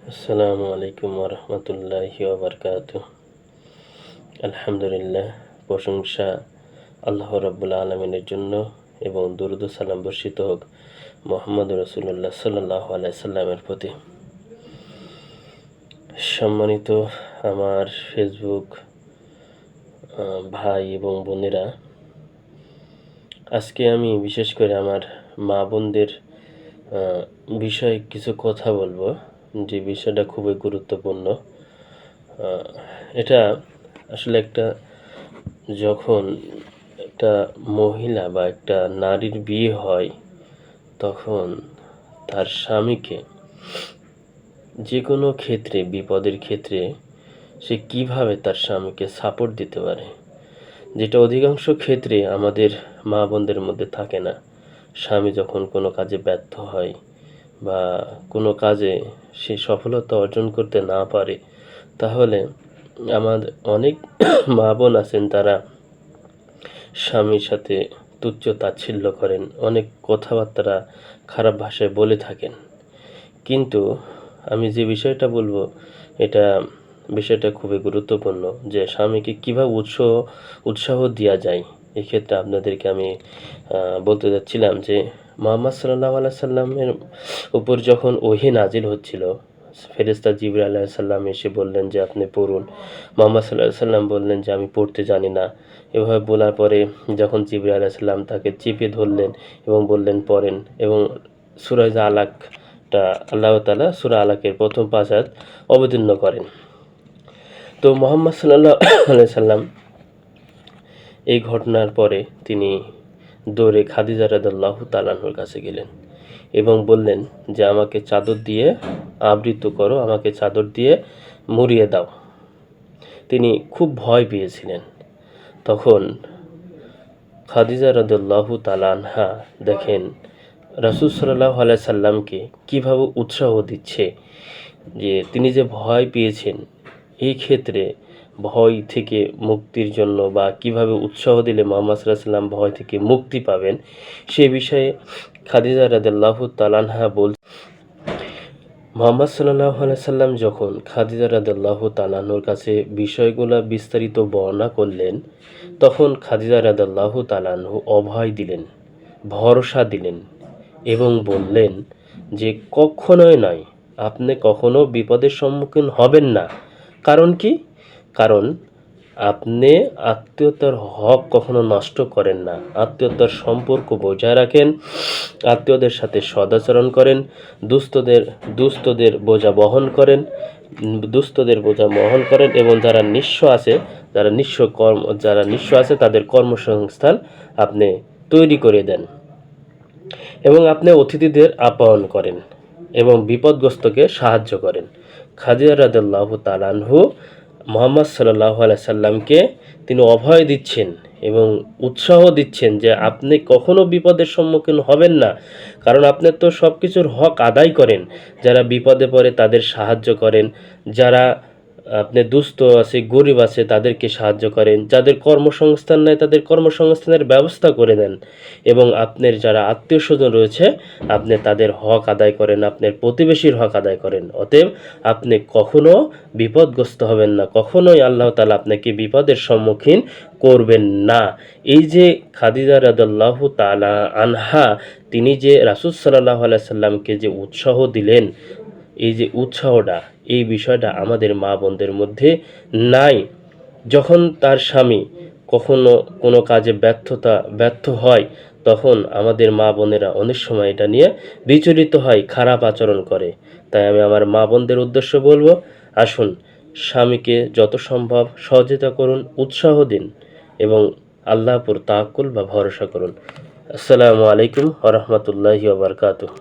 আসসালামু আলাইকুম ওরহমতুল্লাহি ওবরকাতুহ। আলহামদুলিল্লাহ, প্রশংসা আল্লাহ রাব্বুল আলামিনের জন্য এবং দুরূদ ও সালাম বর্ষিত হোক মুহাম্মদ রাসূলুল্লাহ সাল্লাল্লাহু আলাইহি সাল্লামের প্রতি। সম্মানিত আমার ফেসবুক ভাই এবং বোনেরা, আজকে আমি বিশেষ করে আমার মা বোনদের বিষয়ে কিছু কথা বলবো, যে বিষয়টা খুবই গুরুত্বপূর্ণ। এটা আসলে যখন একটা মহিলা বা একটা নারীর বিয়ে হয়, তখন তার স্বামীকে যে কোনো ক্ষেত্রে, বিপদের ক্ষেত্রে সে কিভাবে তার স্বামীকে সাপোর্ট দিতে পারে, যেটা অধিকাংশ ক্ষেত্রে আমাদের মা বোনদের মধ্যে থাকে না। স্বামী যখন কোনো কাজে ব্যর্থ হয় বা কোনো কাজে সে সফলতা অর্জন করতে না পারে, তাহলে আমাদের অনেক মা বোন আছেন, তারা স্বামীর সাথে তুচ্ছ তাচ্ছিল্য করেন, অনেক কথাবার্তা খারাপ ভাষায় বলে থাকেন। কিন্তু আমি যে বিষয়টা বলবো, বিষয়টা খুবই গুরুত্বপূর্ণ, যে স্বামীকে কীভাবে উৎসাহ দেওয়া যায়। এক্ষেত্রে আপনাদেরকে আমি বলতে যাচ্ছিলাম যে মুহাম্মদ সাল্লাল্লাহু আলাইহি সাল্লামের উপর যখন ওহী নাজিল হচ্ছিল, ফেরেশতা জিবরাইল আলাইহিস সালাম এসে বললেন যে আপনি পড়ুন। মুহাম্মদ সাল্লাল্লাহু আলাইহি সাল্লাম বললেন যে আমি পড়তে জানি না। এভাবে বলার পরে যখন জিবরাইল আলাইহিস সালাম তাকে চেপে ধরলেন এবং বললেন পড়েন, এবং সূরা আলাকটা আল্লাহ তাআলা সূরা আলাকের প্রথম ৫ আয়াত অবতীর্ণ করেন। তো মুহাম্মদ সাল্লাল্লাহু আলাইহি সাল্লাম এই ঘটনার পরে তিনি দৌড়ে খাদিজা রাদিয়াল্লাহু তাআলা আনহার কাছে গেলেন এবং বললেন যে আমাকে চাদর দিয়ে আবৃত করো, আমাকে চাদর দিয়ে মুড়িয়ে দাও। তিনি খুব ভয় পেয়েছিলেন। তখন খাদিজা রাদিয়াল্লাহু তাআলা আনহা দেখেন রাসূল সাল্লাল্লাহু আলাইহি সাল্লামকে কীভাবে উৎসাহ দিচ্ছে, যে তিনি যে ভয় পেয়েছেন, এই ক্ষেত্রে ভয় থেকে মুক্তির জন্য বা কিভাবে উৎসাহ দিলে মুহাম্মদ সাল্লাল্লাহু আলাইহি সাল্লাম ভয় থেকে মুক্তি পাবেন, সে বিষয়ে খাদিজা রাদিয়াল্লাহু তাআলা আনহা মুহাম্মদ সাল্লাল্লাহু আলাইহি সাল্লাম যখন খাদিজা রাদিয়াল্লাহু তাআলা আনহার কাছে বিষয়গুলো বিস্তারিত বর্ণনা করলেন, তখন খাদিজা রাদিয়াল্লাহু তাআলা আনহা অভয় দিলেন, ভরসা দিলেন এবং বললেন যে কখনোই নয়, আপনি কখনো বিপদের সম্মুখীন হবেন না। কারণ কি? কারণ আপনি আত্মীয়তার হক কখনো নষ্ট করেন না, আত্মীয়তার সম্পর্ক বজায় রাখেন, আত্মীয়দের সাথে সদাচরণ করেন, দুস্থদের বোঝা বহন করেন, এবং যারা নিঃস্ব আছে তাদের কর্মসংস্থান আপনি তৈরি করে দেন, এবং আপনি অতিথিদের আপ্যায়ন করেন এবং বিপদগ্রস্তকে সাহায্য করেন। খাদিজা রাদিয়াল্লাহু তাআলা আনহা মুহাম্মদ সাল্লাল্লাহু আলাইহি সাল্লামকে তিনি অভয় দিচ্ছেন এবং উৎসাহ দিচ্ছেন যে আপনি কখনো বিপদের সম্মুখীন হবেন না, কারণ আপনি তো সব কিছুর হক আদায় করেন। যারা বিপদে পড়ে তাদের সাহায্য করেন, যারা আপনি দুস্থ আছে, গরিব আছে, তাদেরকে সাহায্য করেন, যাদের কর্মসংস্থান নেই তাদের কর্মসংস্থানের ব্যবস্থা করে দেন, এবং আপনার যারা আত্মীয় স্বজন রয়েছে আপনি তাদের হক আদায় করেন, আপনার প্রতিবেশীর হক আদায় করেন। অতএব আপনি কখনো বিপদগ্রস্ত হবেন না, কখনোই আল্লাহ তাআলা আপনাকে বিপদের সম্মুখীন করবেন না। এই যে খাদিজা রাদিয়াল্লাহু তাআলা আনহা, তিনি যে রাসূল সাল্লাল্লাহু আলাইহি সাল্লামকে যে উৎসাহ দিলেন, এই যে উৎসাহটা, এই বিষয়টা আমাদের মা বোনদের মধ্যে নাই। যখন তার স্বামী কখনো কোনো কাজে ব্যর্থ হয়, তখন আমাদের মা বোনেরা অনেক সময় এটা নিয়ে বিচলিত হয়, খারাপ আচরণ করে। তাই আমি আমার মা বোনদের উদ্দেশ্য বলবো, আসুন স্বামীকে যত সম্ভব সহযোগিতা করুন, উৎসাহ দিন এবং আল্লাহর উপর তাওয়াক্কুল বা ভরসা করুন। আসসালামু আলাইকুম ওয়া রাহমাতুল্লাহি ওয়া বারাকাতুহু।